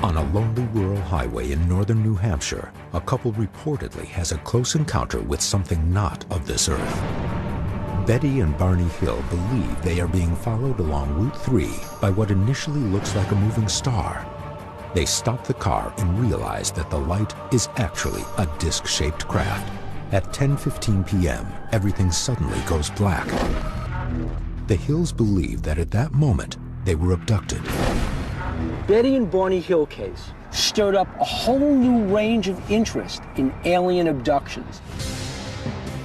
On a lonely rural highway in northern New Hampshire, a couple reportedly has a close encounter with something not of this earth. Betty and Barney Hill believe they are being followed along Route 3 by what initially looks like a moving star. They stop the car and realize that the light is actually a disc-shaped craft. At 10:15 p.m., everything suddenly goes black. The Hills believe that at that moment, they were abducted. Betty and Barney Hill case stirred up a whole new range of interest in alien abductions.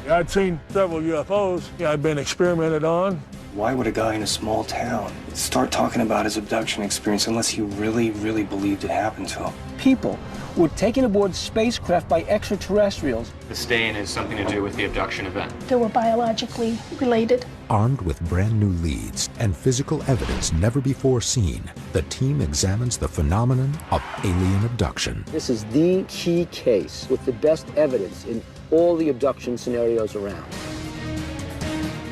I'd seen several UFOs I'd been experimented on. Why would a guy in a small town start talking about his abduction experience unless he really, really believed it happened to him? People were taken aboard spacecraft by extraterrestrials. The stain has something to do with the abduction event. They were biologically related. Armed with brand new leads and physical evidence never before seen, the team examines the phenomenon of alien abduction. This is the key case with the best evidence in all the abduction scenarios around.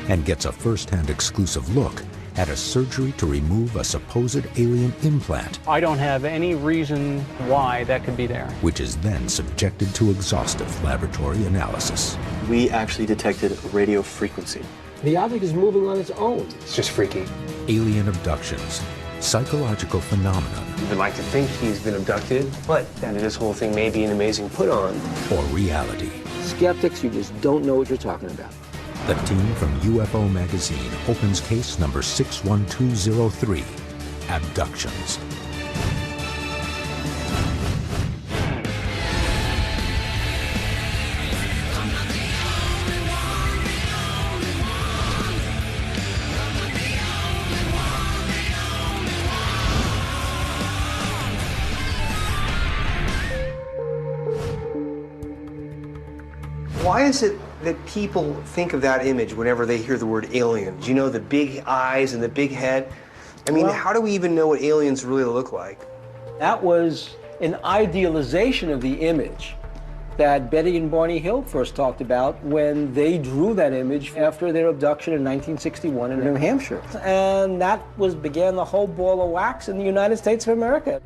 And gets a first-hand exclusive look at a surgery to remove a supposed alien implant. I don't have any reason why that could be there. Which is then subjected to exhaustive laboratory analysis. We actually detected a radio frequency. The object is moving on its own. It's just freaky. Alien abductions, psychological phenomenon. We would like to think he's been abducted, but that this whole thing may be an amazing put-on. Or reality. Skeptics, you just don't know what you're talking about. The team from UFO Magazine opens case number 61203, Abductions. Why is it that people think of that image whenever they hear the word aliens? You know, the big eyes and the big head. I mean, how do we even know what aliens really look like? That was an idealization of the image that Betty and Barney Hill first talked about when they drew that image after their abduction in 1961 in New Hampshire. And that began the whole ball of wax in the United States of America.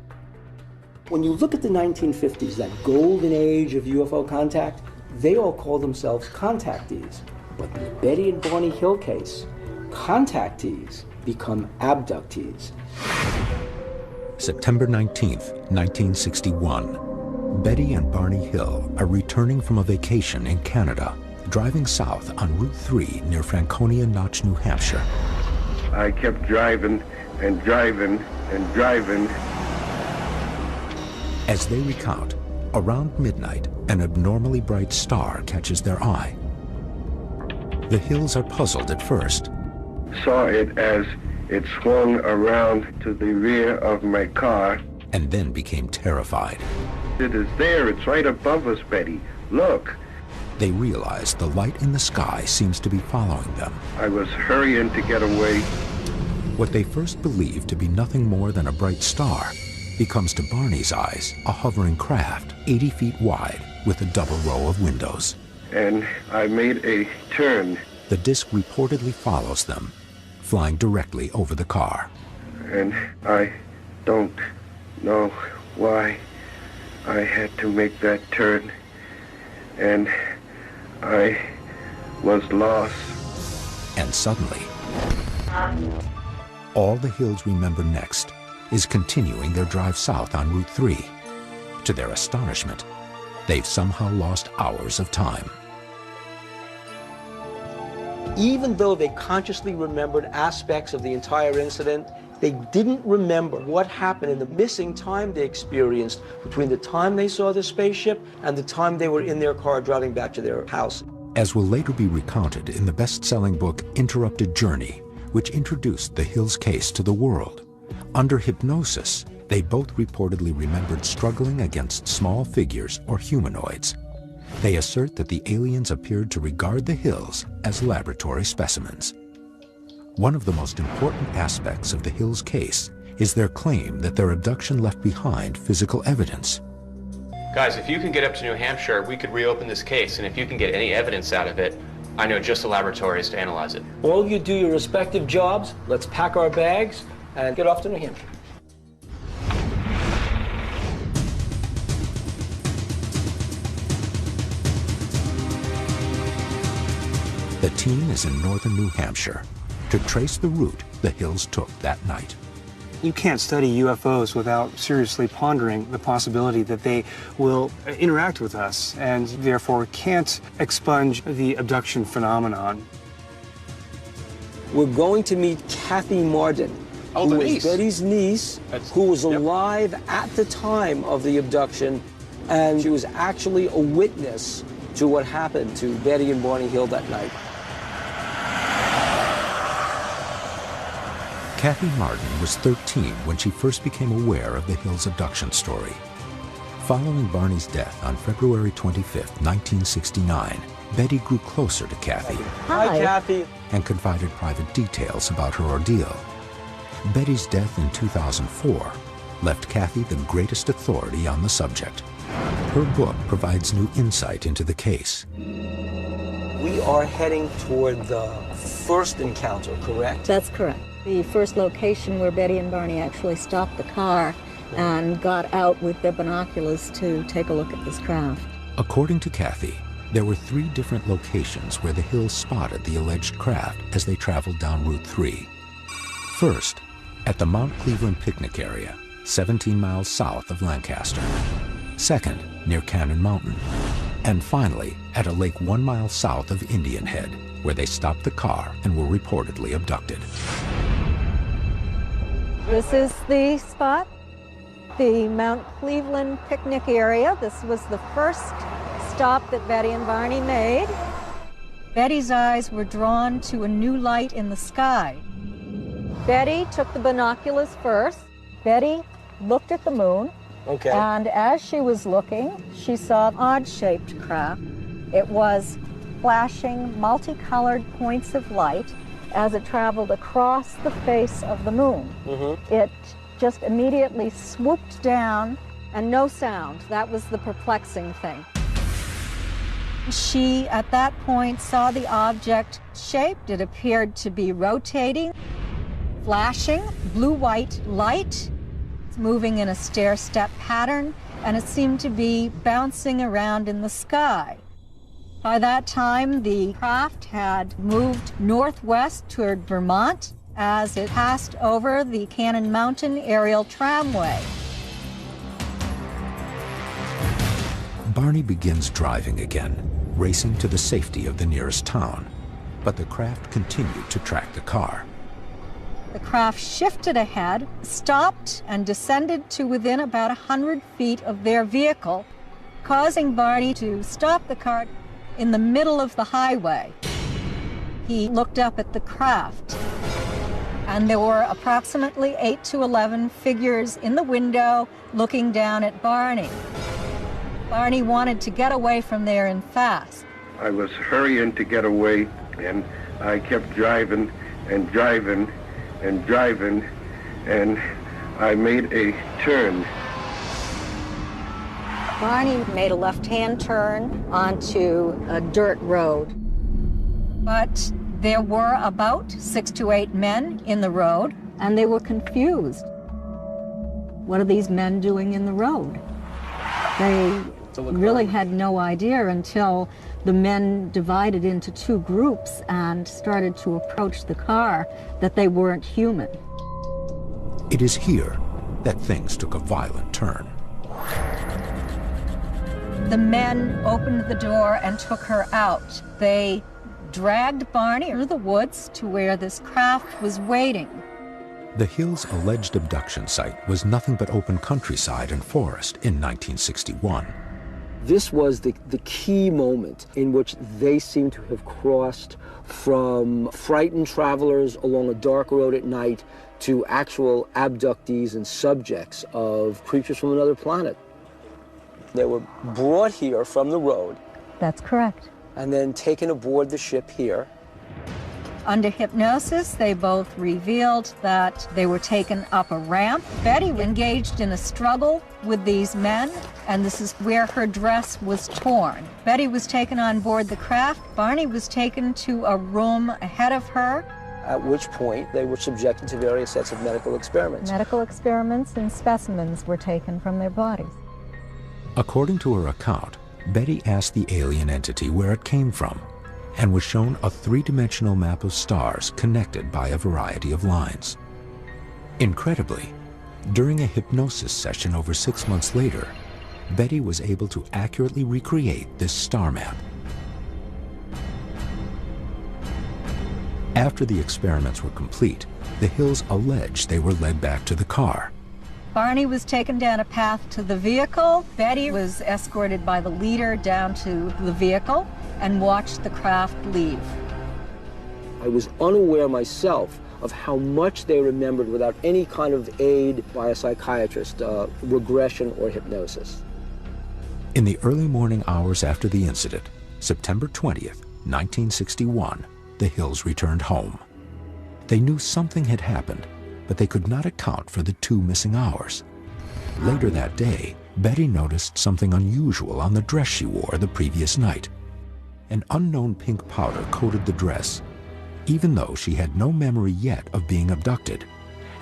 When you look at the 1950s, that golden age of UFO contact, they all call themselves contactees. But in the Betty and Barney Hill case, contactees become abductees. September 19th, 1961. Betty and Barney Hill are returning from a vacation in Canada, driving south on Route 3 near Franconia Notch, New Hampshire. I kept driving and driving and driving. As they recount, around midnight, an abnormally bright star catches their eye. The Hills are puzzled at first. Saw it as it swung around to the rear of my car. And then became terrified. It is there, it's right above us, Betty. Look. They realize the light in the sky seems to be following them. I was hurrying to get away. What they first believed to be nothing more than a bright star becomes to Barney's eyes a hovering craft 80 feet wide with a double row of windows. And I made a turn. The disc reportedly follows them, flying directly over the car. And I don't know why I had to make that turn. And I was lost. And suddenly, all the Hills remember next is continuing their drive south on Route 3. To their astonishment, they've somehow lost hours of time. Even though they consciously remembered aspects of the entire incident, they didn't remember what happened in the missing time they experienced between the time they saw the spaceship and the time they were in their car driving back to their house. As will later be recounted in the best-selling book Interrupted Journey, which introduced the Hills case to the world. Under hypnosis, they both reportedly remembered struggling against small figures or humanoids. They assert that the aliens appeared to regard the Hills as laboratory specimens. One of the most important aspects of the Hills case is their claim that their abduction left behind physical evidence. Guys, if you can get up to New Hampshire, we could reopen this case, and if you can get any evidence out of it, I know just the laboratories to analyze it. All of you do your respective jobs. Let's pack our bags and get off to New Hampshire. The team is in northern New Hampshire to trace the route the Hills took that night. You can't study UFOs without seriously pondering the possibility that they will interact with us and therefore can't expunge the abduction phenomenon. We're going to meet Kathy Marden, Oh, who the was niece. Betty's niece, who was alive at the time of the abduction, and she was actually a witness to what happened to Betty and Barney Hill that night. Kathy Marden was 13 when she first became aware of the Hills abduction story. Following Barney's death on February 25, 1969, Betty grew closer to Kathy Hi, Kathy. and confided private details about her ordeal. Betty's death in 2004 left Kathy the greatest authority on the subject. Her book provides new insight into the case. We are heading toward the first encounter, correct? That's correct. The first location where Betty and Barney actually stopped the car and got out with their binoculars to take a look at this craft. According to Kathy, there were 3 different locations where the Hills spotted the alleged craft as they traveled down Route 3. First, at the Mount Cleveland picnic area, 17 miles south of Lancaster. Second, near Cannon Mountain. And finally, at a lake 1 mile south of Indian Head, where they stopped the car and were reportedly abducted. This is the spot, the Mount Cleveland picnic area. This was the first stop that Betty and Barney made. Betty's eyes were drawn to a new light in the sky. Betty took the binoculars first. Betty looked at the moon. Okay. And as she was looking, she saw an odd-shaped craft. It was flashing multicolored points of light as it traveled across the face of the moon. It just immediately swooped down and no sound. That was the perplexing thing. She, at that point, saw the object shaped. It appeared to be rotating, flashing blue-white light, moving in a stair-step pattern, and it seemed to be bouncing around in the sky. By that time, the craft had moved northwest toward Vermont as it passed over the Cannon Mountain aerial tramway. Barney begins driving again, racing to the safety of the nearest town. But the craft continued to track the car. The craft shifted ahead, stopped, and descended to within about 100 feet of their vehicle, causing Barney to stop the car in the middle of the highway. He looked up at the craft, and there were approximately 8 to 11 figures in the window looking down at Barney. Barney wanted to get away from there and fast. I was hurrying to get away, and I kept driving and driving and driving, and I made a turn. Barney made a left-hand turn onto a dirt road. But there were about 6 to 8 men in the road, and they were confused. What are these men doing in the road? They really had no idea until the men divided into 2 groups and started to approach the car that they weren't human. It is here that things took a violent turn. The men opened the door and took her out. They dragged Barney through the woods to where this craft was waiting. The Hills' alleged abduction site was nothing but open countryside and forest in 1961. This was the key moment in which they seem to have crossed from frightened travelers along a dark road at night to actual abductees and subjects of creatures from another planet. They were brought here from the road. That's correct. And then taken aboard the ship here. Under hypnosis, they both revealed that they were taken up a ramp. Betty engaged in a struggle with these men, and this is where her dress was torn. Betty was taken on board the craft. Barney was taken to a room ahead of her. At which point they were subjected to various sets of medical experiments. Medical experiments and specimens were taken from their bodies. According to her account, Betty asked the alien entity where it came from, and was shown a three-dimensional map of stars connected by a variety of lines. Incredibly, during a hypnosis session over 6 months later, Betty was able to accurately recreate this star map. After the experiments were complete, the Hills alleged they were led back to the car. Barney was taken down a path to the vehicle. Betty was escorted by the leader down to the vehicle and watched the craft leave. I was unaware myself of how much they remembered without any kind of aid by a psychiatrist, regression or hypnosis. In the early morning hours after the incident, September 20th, 1961, the Hills returned home. They knew something had happened, but they could not account for the 2 missing hours. Later that day, Betty noticed something unusual on the dress she wore the previous night. An unknown pink powder coated the dress, even though she had no memory yet of being abducted,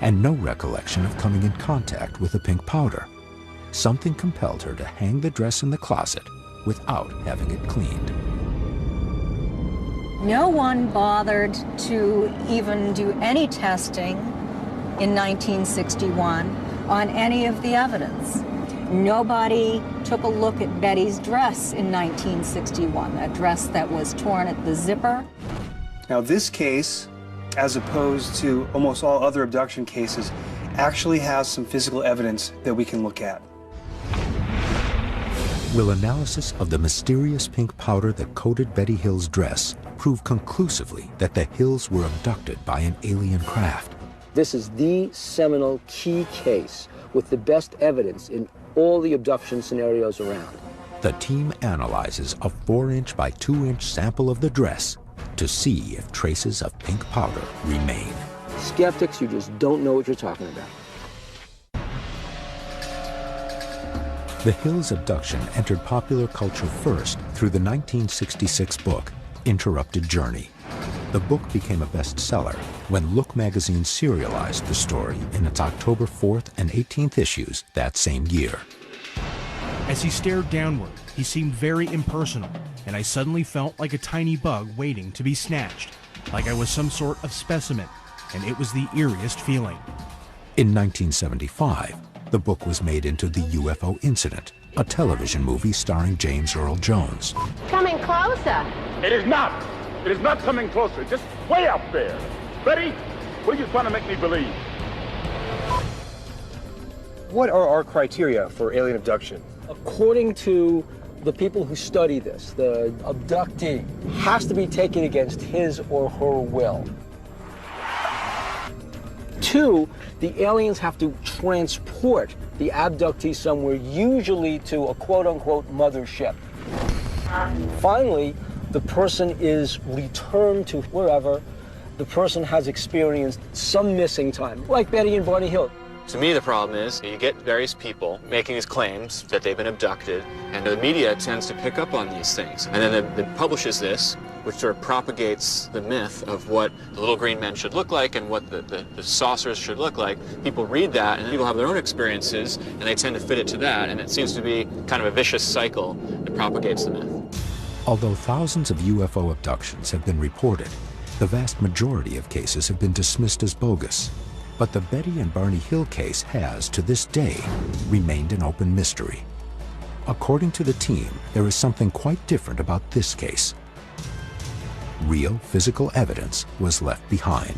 and no recollection of coming in contact with the pink powder. Something compelled her to hang the dress in the closet without having it cleaned. No one bothered to even do any testing in 1961 on any of the evidence. Nobody took a look at Betty's dress in 1961, that dress that was torn at the zipper. Now this case, as opposed to almost all other abduction cases, actually has some physical evidence that we can look at. Will analysis of the mysterious pink powder that coated Betty Hill's dress prove conclusively that the Hills were abducted by an alien craft? This is the seminal key case with the best evidence in all the abduction scenarios around. The team analyzes a 4-inch by 2-inch sample of the dress to see if traces of pink powder remain. Skeptics, you just don't know what you're talking about. The Hills abduction entered popular culture first through the 1966 book, Interrupted Journey. The book became a bestseller when Look magazine serialized the story in its October 4th and 18th issues that same year. As he stared downward, he seemed very impersonal, and I suddenly felt like a tiny bug waiting to be snatched, like I was some sort of specimen, and it was the eeriest feeling. In 1975, the book was made into The UFO Incident, a television movie starring James Earl Jones. Coming closer. It is not. It is not coming closer. Just way up there. Betty, what are you trying to make me believe? What are our criteria for alien abduction? According to the people who study this, the abductee has to be taken against his or her will. 2, the aliens have to transport the abductee somewhere, usually to a quote-unquote mothership. Finally, the person is returned to wherever the person has experienced some missing time, like Betty and Barney Hill. To me, the problem is you get various people making these claims that they've been abducted, and the media tends to pick up on these things. And then it publishes this, which sort of propagates the myth of what the little green men should look like and what the saucers should look like. People read that, and people have their own experiences, and they tend to fit it to that, and it seems to be kind of a vicious cycle that propagates the myth. Although thousands of UFO abductions have been reported, the vast majority of cases have been dismissed as bogus. But the Betty and Barney Hill case has, to this day, remained an open mystery. According to the team, there is something quite different about this case. Real physical evidence was left behind.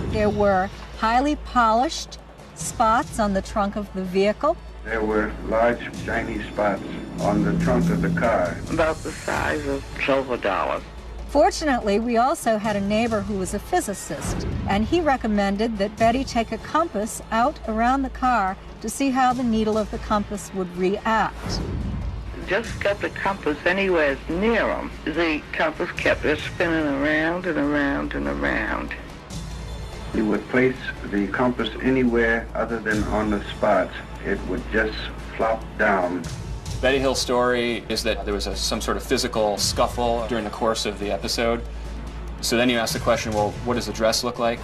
There were highly polished spots on the trunk of the vehicle. There were large shiny spots on the trunk of the car. About the size of silver dollars. Fortunately, we also had a neighbor who was a physicist, and he recommended that Betty take a compass out around the car to see how the needle of the compass would react. Just got the compass anywhere near them. The compass kept just spinning around and around and around. You would place the compass anywhere other than on the spots. It would just flop down. Betty Hill's story is that there was some sort of physical scuffle during the course of the episode. So then you ask the question, well, what does the dress look like?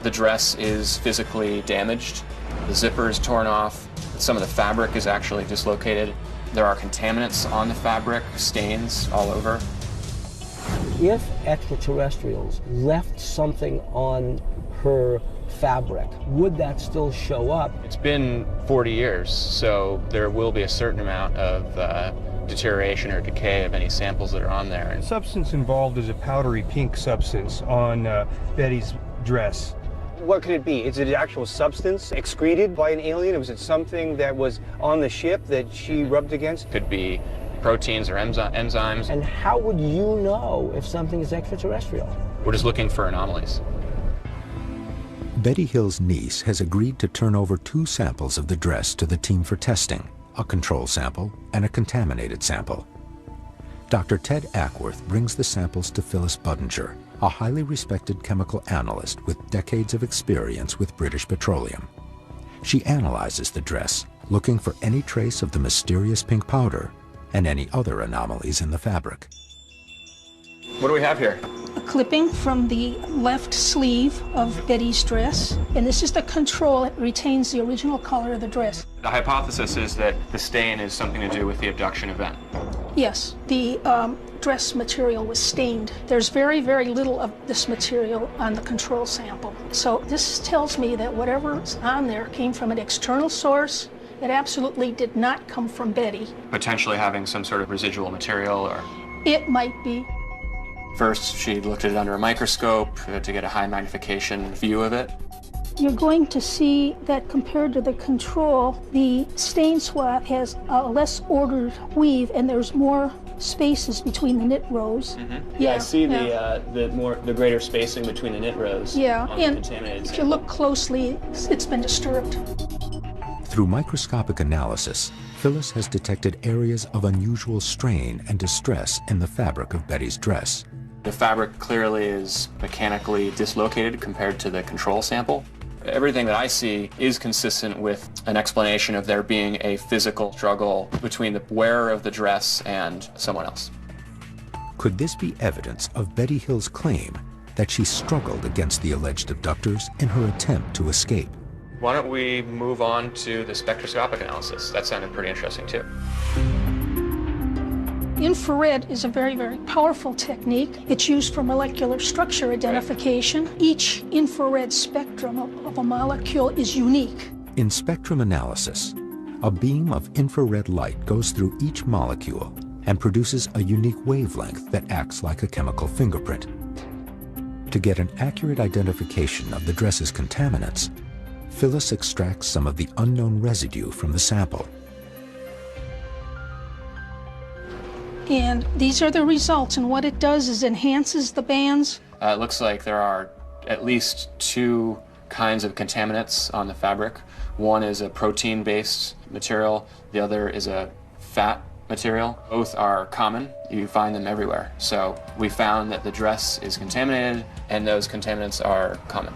The dress is physically damaged. The zipper is torn off. Some of the fabric is actually dislocated. There are contaminants on the fabric, stains all over. If extraterrestrials left something on her fabric, would that still show up? It's been 40 years, so there will be a certain amount of deterioration or decay of any samples that are on there. The substance involved is a powdery pink substance on Betty's dress. What could it be? Is it an actual substance excreted by an alien? Or was it something that was on the ship that she rubbed against? Could be proteins or enzymes. And how would you know if something is extraterrestrial? We're just looking for anomalies. Betty Hill's niece has agreed to turn over 2 samples of the dress to the team for testing, a control sample and a contaminated sample. Dr. Ted Ackworth brings the samples to Phyllis Budinger, a highly respected chemical analyst with decades of experience with British Petroleum. She analyzes the dress, looking for any trace of the mysterious pink powder and any other anomalies in the fabric. What do we have here? A clipping from the left sleeve of Betty's dress, and this is the control. It retains the original color of the dress. The hypothesis is that the stain is something to do with the abduction event. Yes, the dress material was stained. There's very, very little of this material on the control sample. So this tells me that whatever's on there came from an external source. It absolutely did not come from Betty. Potentially having some sort of residual material or... It might be. First, she looked at it under a microscope to get a high magnification view of it. You're going to see that compared to the control, the stain swab has a less ordered weave, and there's more spaces between the knit rows. Mm-hmm. Yeah, I see the greater spacing between the knit rows. Yeah, on and the contaminated if you sample. look closely, it's been disturbed. Through microscopic analysis, Phyllis has detected areas of unusual strain and distress in the fabric of Betty's dress. The fabric clearly is mechanically dislocated compared to the control sample. Everything that I see is consistent with an explanation of there being a physical struggle between the wearer of the dress and someone else. Could this be evidence of Betty Hill's claim that she struggled against the alleged abductors in her attempt to escape? Why don't we move on to the spectroscopic analysis? That sounded pretty interesting too. Infrared is a very, very powerful technique. It's used for molecular structure identification. Each infrared spectrum of a molecule is unique. In spectrum analysis, a beam of infrared light goes through each molecule and produces a unique wavelength that acts like a chemical fingerprint. To get an accurate identification of the dress's contaminants, Phyllis extracts some of the unknown residue from the sample. And these are the results, and what it does is enhances the bands. It looks like there are at least 2 kinds of contaminants on the fabric. One is a protein-based material, the other is a fat material. Both are common. You find them everywhere. So we found that the dress is contaminated, and those contaminants are common.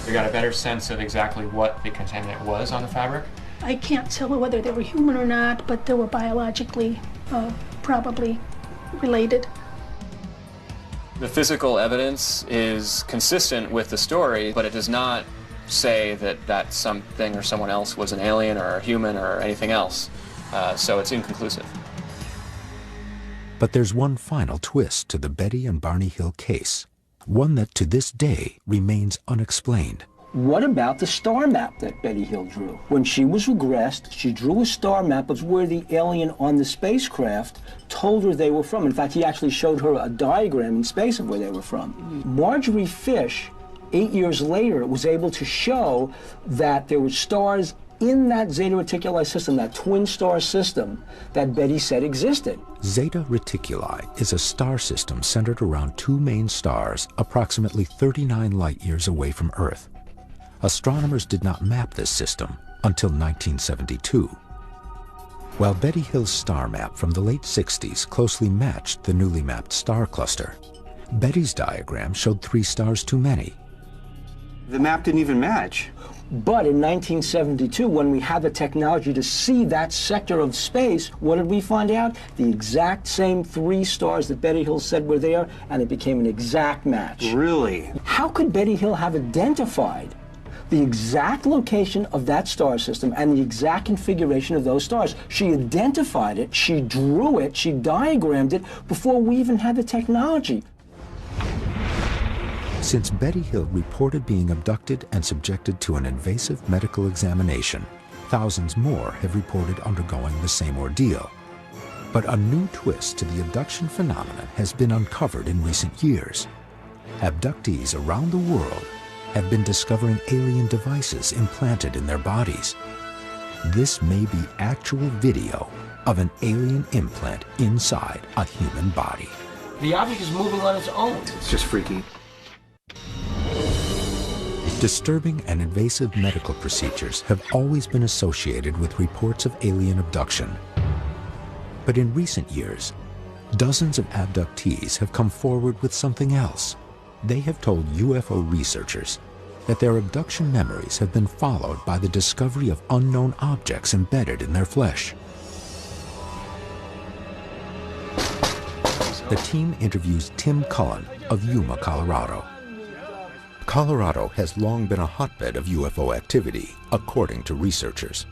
We got a better sense of exactly what the contaminant was on the fabric. I can't tell whether they were human or not, but they were biologically probably related. The physical evidence is consistent with the story, but it does not say that that something or someone else was an alien or a human or anything else. So it's inconclusive. But there's one final twist to the Betty and Barney Hill case, one that to this day remains unexplained. What about the star map that Betty Hill drew? When she was regressed, she drew a star map of where the alien on the spacecraft told her they were from. In fact, he actually showed her a diagram in space of where they were from. Marjorie Fish, 8 years later, was able to show that there were stars in that Zeta Reticuli system, that twin star system that Betty said existed. Zeta Reticuli is a star system centered around 2 main stars approximately 39 light-years away from Earth. Astronomers did not map this system until 1972. While Betty Hill's star map from the late 60s closely matched the newly mapped star cluster, Betty's diagram showed 3 stars too many. The map didn't even match. But in 1972, when we had the technology to see that sector of space, what did we find out? The exact same 3 stars that Betty Hill said were there, and it became an exact match. Really? How could Betty Hill have identified the exact location of that star system and the exact configuration of those stars. She identified it, she drew it, she diagrammed it before we even had the technology. Since Betty Hill reported being abducted and subjected to an invasive medical examination, thousands more have reported undergoing the same ordeal. But a new twist to the abduction phenomenon has been uncovered in recent years. Abductees around the world have been discovering alien devices implanted in their bodies. This may be actual video of an alien implant inside a human body. The object is moving on its own. It's just freaky. Disturbing and invasive medical procedures have always been associated with reports of alien abduction. But in recent years, dozens of abductees have come forward with something else. They have told UFO researchers that their abduction memories have been followed by the discovery of unknown objects embedded in their flesh. The team interviews Tim Cullen of Yuma, Colorado. Colorado has long been a hotbed of UFO activity, according to researchers.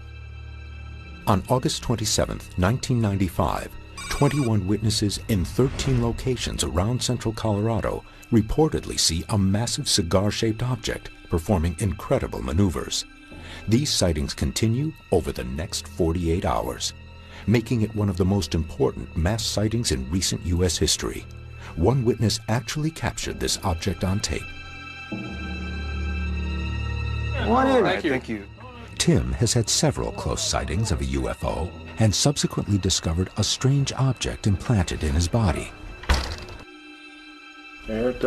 On August 27, 1995, 21 witnesses in 13 locations around central Colorado reportedly see a massive cigar-shaped object performing incredible maneuvers. These sightings continue over the next 48 hours, making it one of the most important mass sightings in recent U.S. history. One witness actually captured this object on tape. Thank you. Tim has had several close sightings of a UFO and subsequently discovered a strange object implanted in his body. It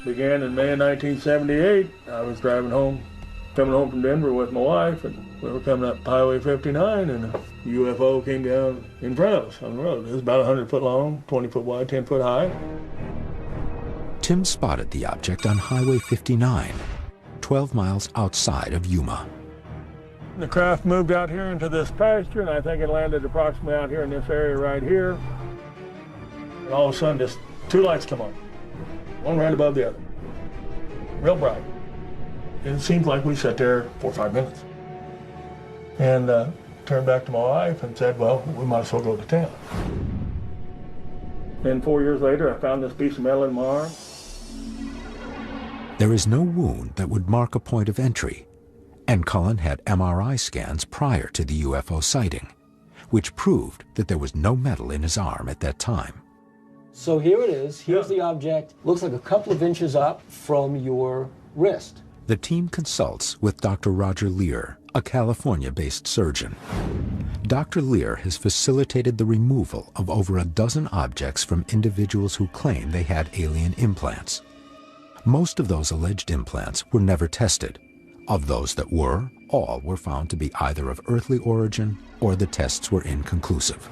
began in May of 1978. I was coming home from Denver with my wife, and we were coming up Highway 59, and a UFO came down in front of us on the road. It was about 100 foot long, 20 foot wide, 10 foot high. Tim spotted the object on Highway 59, 12 miles outside of Yuma. The craft moved out here into this pasture, and I think it landed approximately out here in this area right here. And all of a sudden, just two lights come on, one right above the other, real bright. And it seemed like we sat there 4 or 5 minutes. And turned back to my wife and said, well, we might as well go to town. Then 4 years later, I found this piece of metal in my arm. There is no wound that would mark a point of entry, and Cullen had MRI scans prior to the UFO sighting, which proved that there was no metal in his arm at that time. So here it is. Here's the object. Looks like a couple of inches up from your wrist. The team consults with Dr. Roger Lear, a California-based surgeon. Dr. Lear has facilitated the removal of over a dozen objects from individuals who claim they had alien implants. Most of those alleged implants were never tested. Of those that were, all were found to be either of earthly origin or the tests were inconclusive.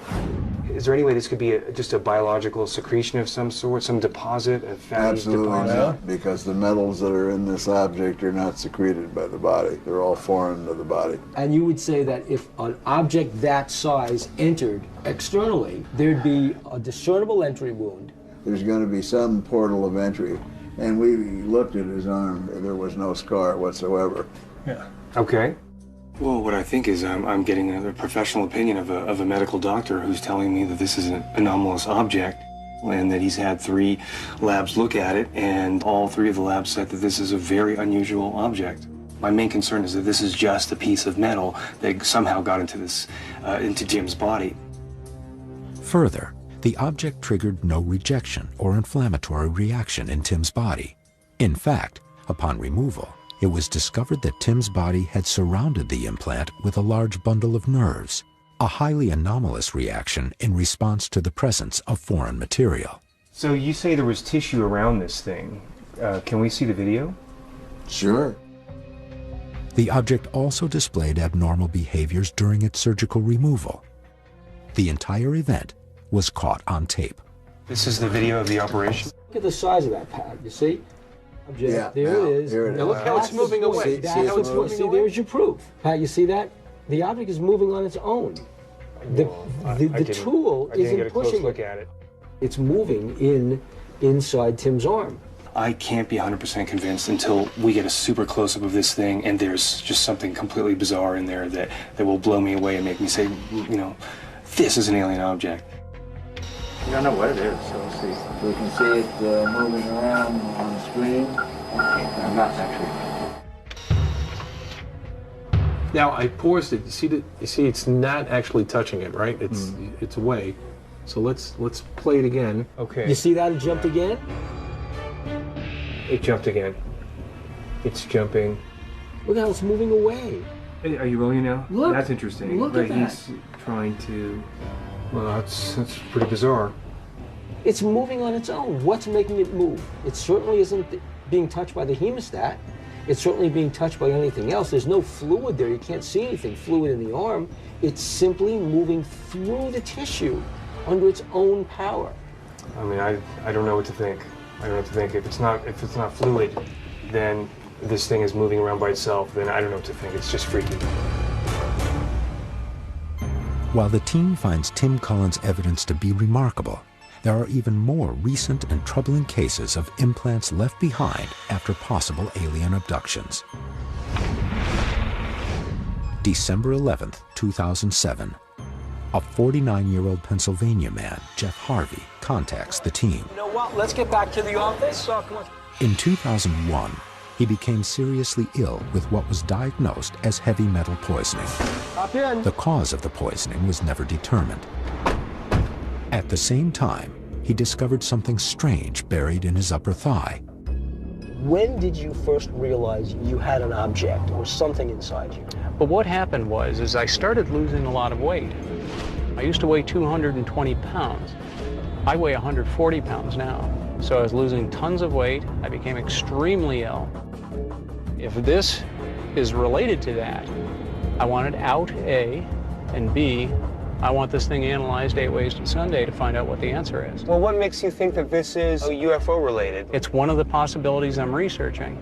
Is there any way this could be just a biological secretion of some sort, some deposit, a fatty Absolutely deposit? not, because the metals that are in this object are not secreted by the body. They're all foreign to the body. And you would say that if an object that size entered externally, there'd be a discernible entry wound. There's going to be some portal of entry. And we looked at his arm, there was no scar whatsoever. Yeah. Okay. Well, what I think is I'm getting a professional opinion of a medical doctor who's telling me that this is an anomalous object and that he's had 3 labs look at it, and all 3 of the labs said that this is a very unusual object. My main concern is that this is just a piece of metal that somehow got into into Jim's body. Further, the object triggered no rejection or inflammatory reaction in Tim's body. In fact, upon removal, it was discovered that Tim's body had surrounded the implant with a large bundle of nerves, a highly anomalous reaction in response to the presence of foreign material. So you say there was tissue around this thing. Can we see the video? Sure. The object also displayed abnormal behaviors during its surgical removal. The entire event was caught on tape. This is the video of the operation. Look at the size of that pad, you see? Object, Yeah, there now, it is. here it is. Now Look how it's moving away. See how it's moving away? There's your proof. Pat, you see that? The object is moving on its own. The tool I didn't isn't get a close pushing look it. at it. It's moving inside Tim's arm. I can't be 100% convinced until we get a super close-up of this thing and there's just something completely bizarre in there that will blow me away and make me say, you know, this is an alien object. You don't know what it is, so we'll see. We can see it moving around on the screen. I'm not actually. Now I paused it. You see, it's not actually touching it, right? It's away. So let's play it again. Okay. You see that it jumped again? It jumped again. It's jumping. Look how it's moving away. Hey, are you rolling now? Look. That's interesting. Look at that. He's trying to. Well, that's pretty bizarre. It's moving on its own. What's making it move? It certainly isn't being touched by the hemostat. It's certainly being touched by anything else. There's no fluid there. You can't see anything fluid in the arm. It's simply moving through the tissue under its own power. I mean, I don't know what to think. I don't know what to think. If it's not fluid, then this thing is moving around by itself. Then I don't know what to think. It's just freaky. While the team finds Tim Cullen's evidence to be remarkable, there are even more recent and troubling cases of implants left behind after possible alien abductions. December 11th, 2007. A 49-year-old Pennsylvania man, Jeff Harvey, contacts the team. You know what? Let's get back to the office. Come on. In 2001, he became seriously ill with what was diagnosed as heavy metal poisoning. Hop in. The cause of the poisoning was never determined. At the same time, he discovered something strange buried in his upper thigh. When did you first realize you had an object or something inside you? But what happened was I started losing a lot of weight. I used to weigh 220 pounds. I weigh 140 pounds now. So I was losing tons of weight. I became extremely ill. If this is related to that, I want it out, A, and B, I want this thing analyzed 8 ways to Sunday to find out what the answer is. Well, what makes you think that this is UFO related? It's one of the possibilities I'm researching.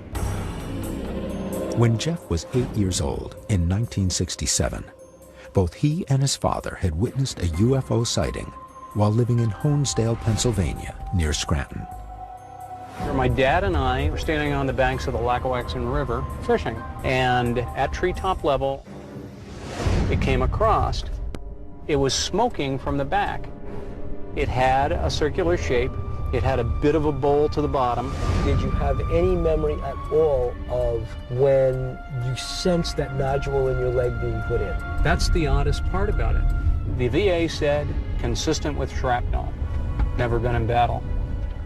When Jeff was 8 years old in 1967, both he and his father had witnessed a UFO sighting while living in Honesdale, Pennsylvania, near Scranton. My dad and I were standing on the banks of the Lackawaxen River fishing, and at treetop level, it came across. It was smoking from the back. It had a circular shape. It had a bit of a bowl to the bottom. Did you have any memory at all of when you sensed that nodule in your leg being put in? That's the oddest part about it. The VA said, consistent with shrapnel, never been in battle.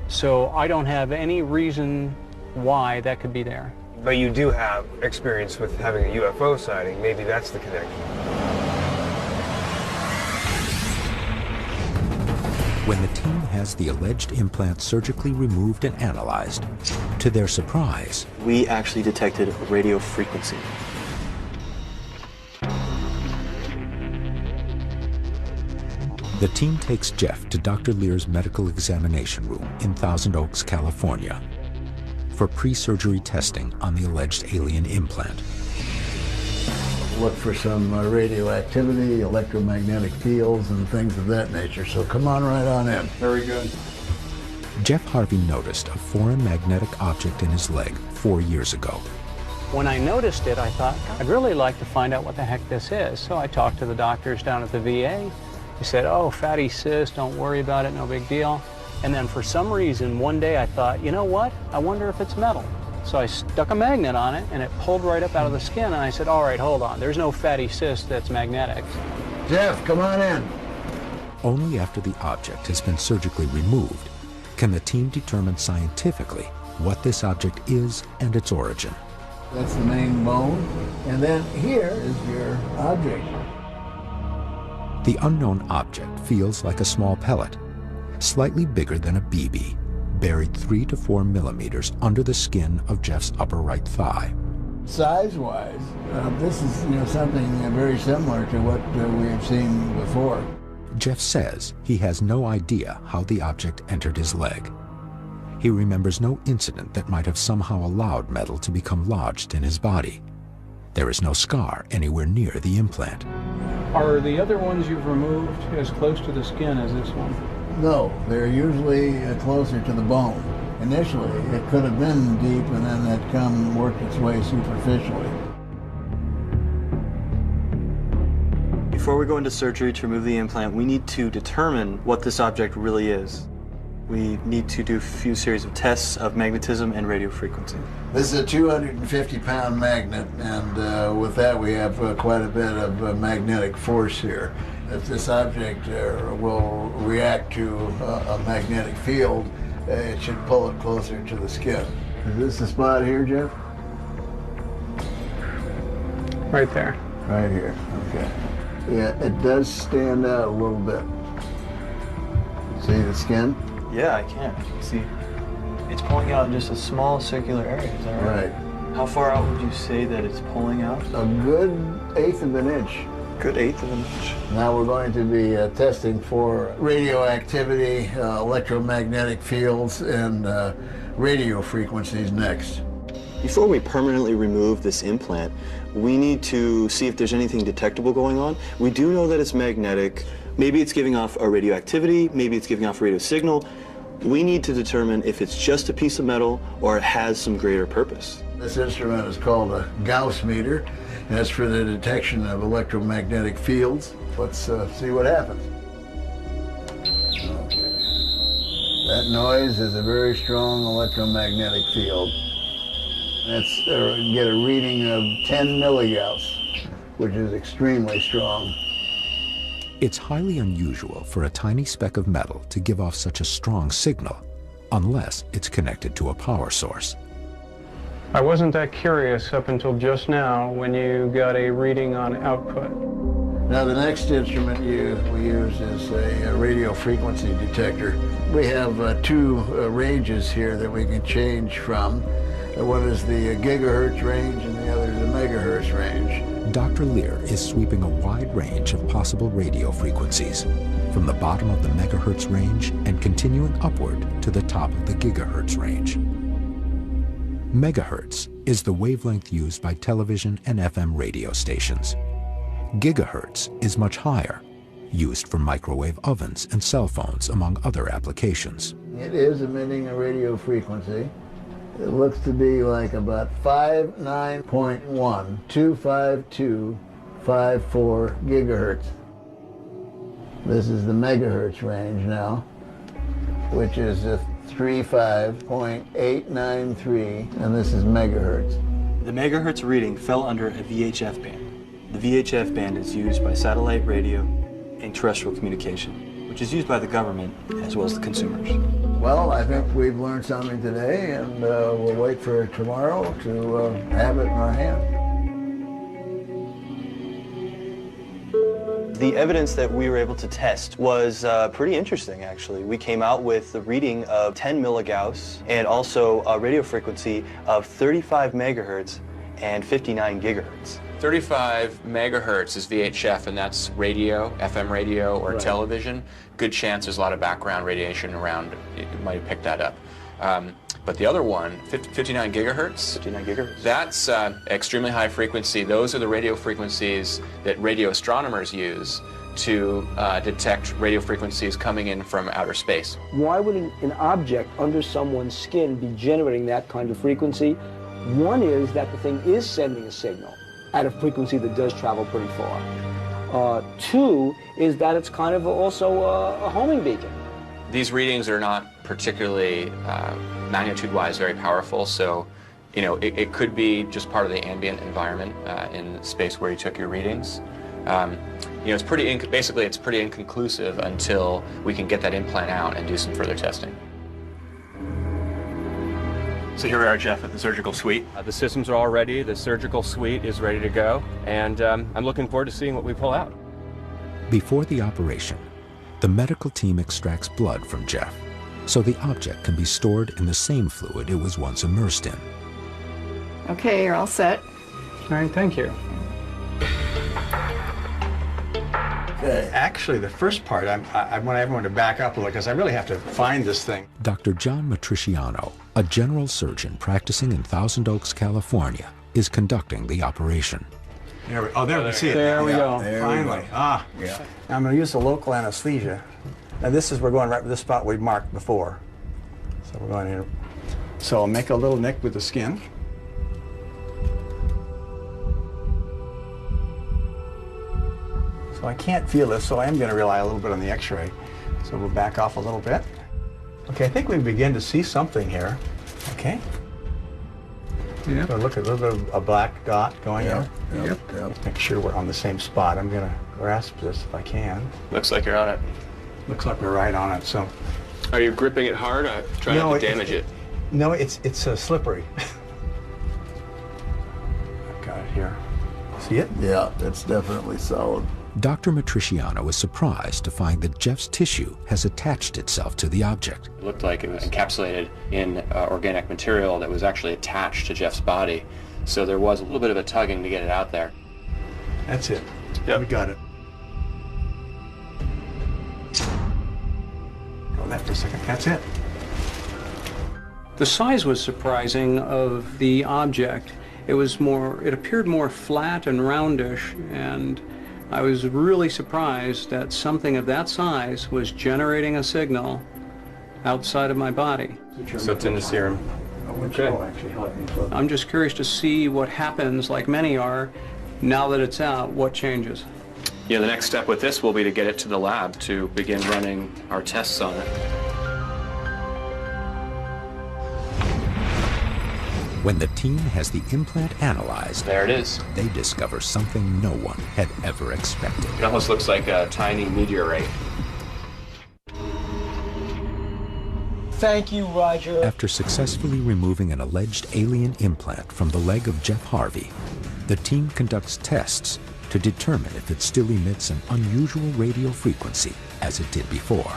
So I don't have any reason why that could be there. But you do have experience with having a UFO sighting. Maybe that's the connection. When the team has the alleged implant surgically removed and analyzed, to their surprise, we actually detected radio frequency. the team takes Jeff to Dr. Lear's medical examination room in Thousand Oaks, California, for pre-surgery testing on the alleged alien implant. Look for some radioactivity, electromagnetic fields, and things of that nature. So come on right on in. Very good. Jeff Harvey noticed a foreign magnetic object in his leg 4 years ago. When I noticed it, I thought, I'd really like to find out what the heck this is. So I talked to the doctors down at the VA. They said, oh, fatty cyst, don't worry about it, no big deal. And then for some reason, one day I thought, you know what? I wonder if it's metal. So I stuck a magnet on it, and it pulled right up out of the skin, and I said, all right, hold on. There's no fatty cyst that's magnetic. Jeff, come on in. Only after the object has been surgically removed can the team determine scientifically what this object is and its origin. That's the main bone, and then here is your object. The unknown object feels like a small pellet, slightly bigger than a BB, buried 3 to 4 millimeters under the skin of Jeff's upper right thigh. Size-wise, this is something very similar to what we have seen before. Jeff says he has no idea how the object entered his leg. He remembers no incident that might have somehow allowed metal to become lodged in his body. There is no scar anywhere near the implant. Are the other ones you've removed as close to the skin as this one? No, they're usually closer to the bone. Initially, it could have been deep and then it come worked its way superficially. Before we go into surgery to remove the implant, we need to determine what this object really is. We need to do a few series of tests of magnetism and radio frequency. This is a 250-pound magnet, and with that we have quite a bit of magnetic force here. If this object will react to a magnetic field, it should pull it closer to the skin. Is this the spot here, Jeff? Right there. Right here, okay. Yeah, it does stand out a little bit. See the skin? Yeah, I can. See, it's pulling out in just a small circular area, is that right? Right. How far out would you say that it's pulling out? A good 1/8 of an inch. Good 1/8 of an inch. Now we're going to be testing for radioactivity, electromagnetic fields, and radio frequencies next. Before we permanently remove this implant, we need to see if there's anything detectable going on. We do know that it's magnetic. Maybe it's giving off a radioactivity, maybe it's giving off a radio signal. We need to determine if it's just a piece of metal or it has some greater purpose. This instrument is called a Gauss meter. That's for the detection of electromagnetic fields. Let's see what happens. Okay. That noise is a very strong electromagnetic field. Let's get a reading of 10 milligauss, which is extremely strong. It's highly unusual for a tiny speck of metal to give off such a strong signal, unless it's connected to a power source. I wasn't that curious up until just now when you got a reading on output. Now the next instrument we use is a radio frequency detector. We have two ranges here that we can change from. One is the gigahertz range and the other is the megahertz range. Dr. Lear is sweeping a wide range of possible radio frequencies, from the bottom of the megahertz range and continuing upward to the top of the gigahertz range. Megahertz is the wavelength used by television and FM radio stations. Gigahertz is much higher, used for microwave ovens and cell phones, among other applications. It is emitting a radio frequency. It looks to be like about 59.125254 gigahertz. This is the megahertz range now, which is a 35.893, and this is megahertz. The megahertz reading fell under a VHF band. The VHF band is used by satellite radio and terrestrial communication, which is used by the government as well as the consumers. Well, I think we've learned something today, and we'll wait for tomorrow to have it in our hand. The evidence that we were able to test was pretty interesting, actually. We came out with the reading of 10 milligauss and also a radio frequency of 35 megahertz and 59 gigahertz. 35 megahertz is VHF, and that's radio, FM radio, or television. Good chance there's a lot of background radiation around. You might have picked that up. But the other one, 59 gigahertz. 59 gigahertz. That's extremely high frequency. Those are the radio frequencies that radio astronomers use to detect radio frequencies coming in from outer space. Why would an object under someone's skin be generating that kind of frequency? One is that the thing is sending a signal at a frequency that does travel pretty far. Two is that it's kind of also a homing beacon. These readings are not particularly magnitude-wise very powerful, so it could be just part of the ambient environment in space where you took your readings. It's basically it's pretty inconclusive until we can get that implant out and do some further testing. So here we are, Jeff, at the surgical suite. The systems are all ready. The surgical suite is ready to go, and I'm looking forward to seeing what we pull out. Before the operation, the medical team extracts blood from Jeff, so the object can be stored in the same fluid it was once immersed in. Okay, you're all set. All right, thank you. Okay. Actually, the first part, I want everyone to back up a little because I really have to find this thing. Dr. John Matriciano, a general surgeon practicing in Thousand Oaks, California, is conducting the operation. There we see it. There we go. Finally. Now I'm going to use the local anesthesia. And we're going right to this spot we marked before. So we're going in So I'll make a little nick with the skin. So I can't feel this, so I am going to rely a little bit on the X-ray. So we'll back off a little bit. Okay, I think we begin to see something here. Okay. Yeah. So look at a little bit of a black dot going there. Yep. Make sure we're on the same spot. I'm going to grasp this if I can. Looks like you're on it. Looks like we're right on it. So. Are you gripping it hard? Try not to damage it. No, it's slippery. I've got it here. See it? Yeah, it's definitely solid. Dr. Matriciano is surprised to find that Jeff's tissue has attached itself to the object. It looked like it was encapsulated in organic material that was actually attached to Jeff's body. So there was a little bit of a tugging to get it out there. That's it. Yep. We got it. Go that for a second. That's it. The size was surprising of the object. It appeared more flat and roundish, and I was really surprised that something of that size was generating a signal outside of my body. So it's in the serum. Okay. I'm just curious to see what happens, like many are, now that it's out, what changes. Yeah, the next step with this will be to get it to the lab to begin running our tests on it. When the team has the implant analyzed, there it is. They discover something no one had ever expected. It almost looks like a tiny meteorite. Thank you, Roger. After successfully removing an alleged alien implant from the leg of Jeff Harvey, the team conducts tests to determine if it still emits an unusual radio frequency as it did before.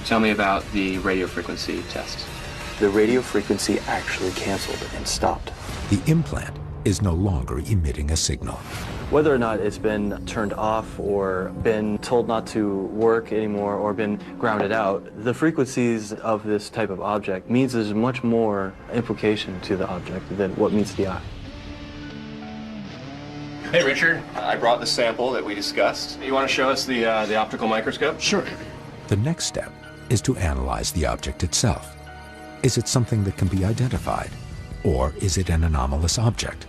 Tell me about the radio frequency test. The radio frequency actually canceled and stopped. The implant is no longer emitting a signal. Whether or not it's been turned off or been told not to work anymore or been grounded out, the frequencies of this type of object means there's much more implication to the object than what meets the eye. Hey, Richard. I brought the sample that we discussed. You want to show us the optical microscope? Sure. The next step is to analyze the object itself. Is it something that can be identified, or is it an anomalous object?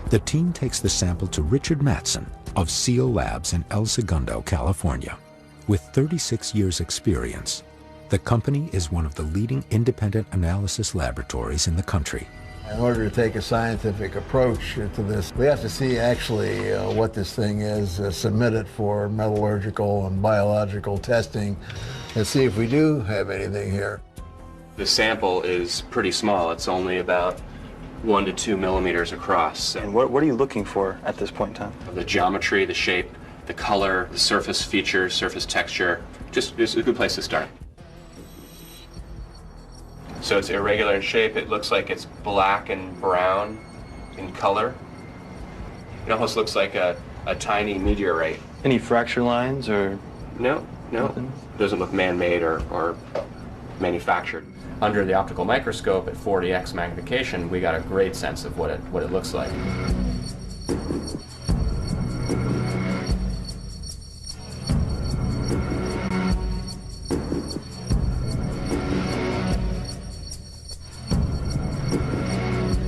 The team takes the sample to Richard Matson of SEAL Labs in El Segundo, California. With 36 years' experience, the company is one of the leading independent analysis laboratories in the country. In order to take a scientific approach to this, we have to see actually what this thing is, submit it for metallurgical and biological testing, and see if we do have anything here. The sample is pretty small. It's only about 1 to 2 millimeters across. And what are you looking for at this point in time? The geometry, the shape, the color, the surface features, surface texture. Just a good place to start. So it's irregular in shape. It looks like it's black and brown in color. It almost looks like a tiny meteorite. Any fracture lines or? No. Nothing. Doesn't look man-made or manufactured. Under the optical microscope at 40x magnification, we got a great sense of what it looks like.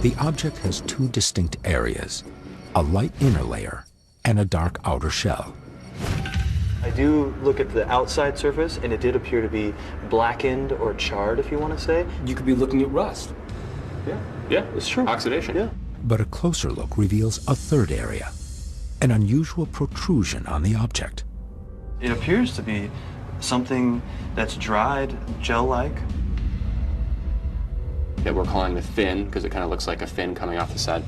The object has two distinct areas, a light inner layer and a dark outer shell. I do look at the outside surface, and it did appear to be blackened or charred, if you want to say. You could be looking at rust. Yeah, it's true. Oxidation. Yeah. But a closer look reveals a third area, an unusual protrusion on the object. It appears to be something that's dried, gel-like. That we're calling the fin, because it kind of looks like a fin coming off the side.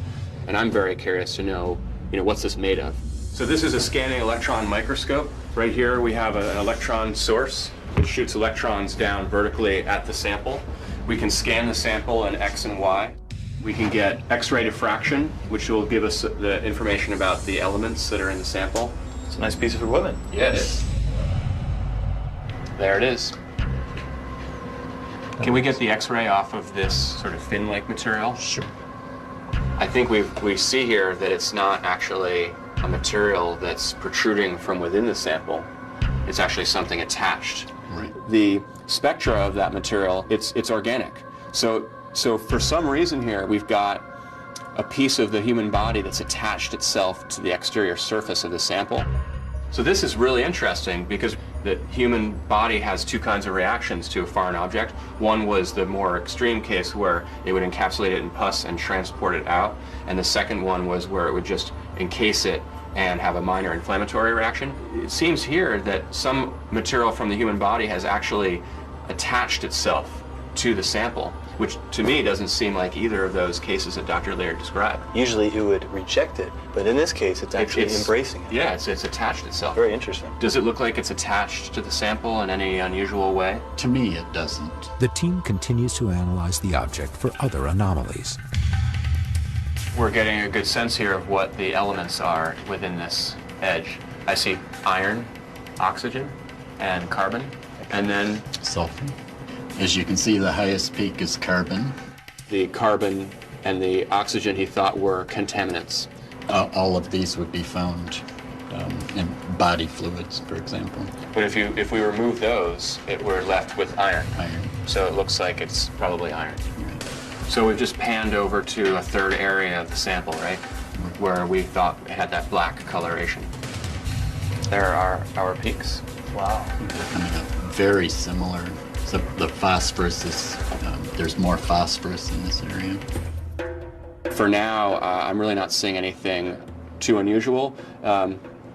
And I'm very curious to know, what's this made of? So this is a scanning electron microscope. Right here we have an electron source which shoots electrons down vertically at the sample. We can scan the sample in X and Y. We can get X-ray diffraction, which will give us the information about the elements that are in the sample. It's a nice piece of equipment. Yeah, it is. There it is. Can we get the X-ray off of this sort of fin-like material? Sure. I think we see here that it's not actually a material that's protruding from within the sample. It's actually something attached. Right. The spectra of that material, it's organic. So for some reason here, we've got a piece of the human body that's attached itself to the exterior surface of the sample. So this is really interesting because the human body has two kinds of reactions to a foreign object. One was the more extreme case where it would encapsulate it in pus and transport it out. And the second one was where it would just encase it and have a minor inflammatory reaction. It seems here that some material from the human body has actually attached itself to the sample, which to me doesn't seem like either of those cases that Dr. Laird described. Usually it would reject it, but in this case it's actually embracing it. Yeah, it's attached itself. Very interesting. Does it look like it's attached to the sample in any unusual way? To me, it doesn't. The team continues to analyze the object for other anomalies. We're getting a good sense here of what the elements are within this edge. I see iron, oxygen, and carbon, and then sulfur. As you can see, the highest peak is carbon. The carbon and the oxygen he thought were contaminants. All of these would be found in body fluids, for example. But if we remove those, we're left with iron. Iron. So it looks like it's probably iron. Right. So we've just panned over to a third area of the sample, right? Where we thought it had that black coloration. There are our peaks. Wow. They're coming up very similar. So the phosphorus is, there's more phosphorus in this area. For now, I'm really not seeing anything too unusual.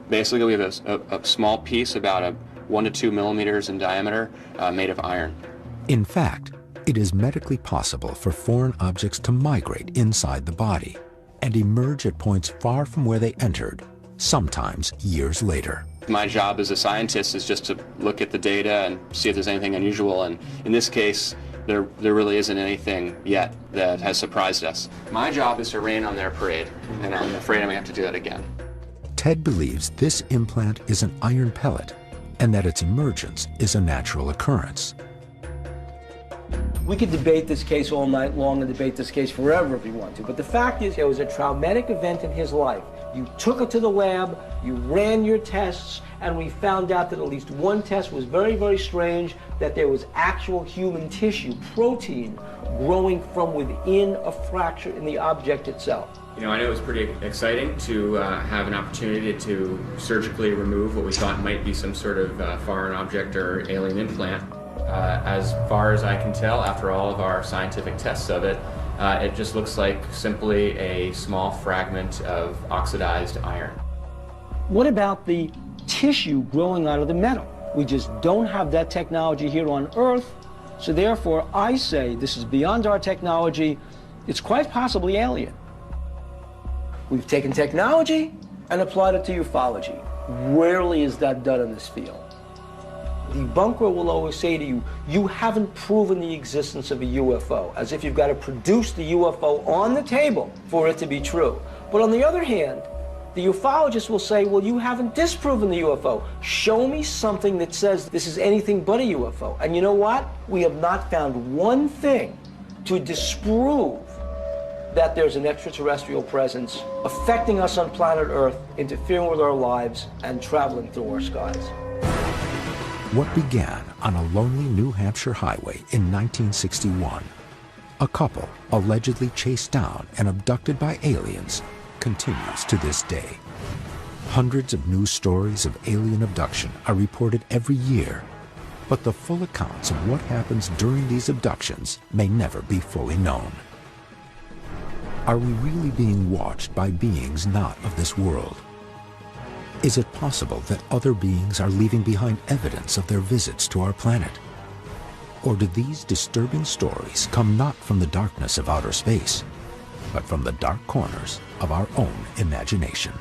Basically, we have a small piece, about 1 to 2 millimeters in diameter, made of iron. In fact, it is medically possible for foreign objects to migrate inside the body and emerge at points far from where they entered, sometimes years later. My job as a scientist is just to look at the data and see if there's anything unusual, and in this case, there really isn't anything yet that has surprised us. My job is to rain on their parade, and I'm afraid I'm going to have to do that again. Ted believes this implant is an iron pellet and that its emergence is a natural occurrence. We could debate this case all night long and debate this case forever if we want to, but the fact is there was a traumatic event in his life. You took it to the lab, you ran your tests, and we found out that at least one test was very, very strange, that there was actual human tissue, protein, growing from within a fracture in the object itself. You know, I know it was pretty exciting to have an opportunity to surgically remove what we thought might be some sort of foreign object or alien implant. As far as I can tell, after all of our scientific tests of it, it just looks like simply a small fragment of oxidized iron. What about the tissue growing out of the metal? We just don't have that technology here on Earth, so therefore I say this is beyond our technology. It's quite possibly alien. We've taken technology and applied it to ufology. Rarely is that done in this field. The debunker will always say to you, you haven't proven the existence of a UFO, as if you've got to produce the UFO on the table for it to be true. But on the other hand, the ufologist will say, well, you haven't disproven the UFO. Show me something that says this is anything but a UFO. And you know what? We have not found one thing to disprove that there's an extraterrestrial presence affecting us on planet Earth, interfering with our lives, and traveling through our skies. What began on a lonely New Hampshire highway in 1961, a couple allegedly chased down and abducted by aliens, continues to this day. Hundreds of news stories of alien abduction are reported every year, but the full accounts of what happens during these abductions may never be fully known. Are we really being watched by beings not of this world? Is it possible that other beings are leaving behind evidence of their visits to our planet? Or do these disturbing stories come not from the darkness of outer space, but from the dark corners of our own imagination?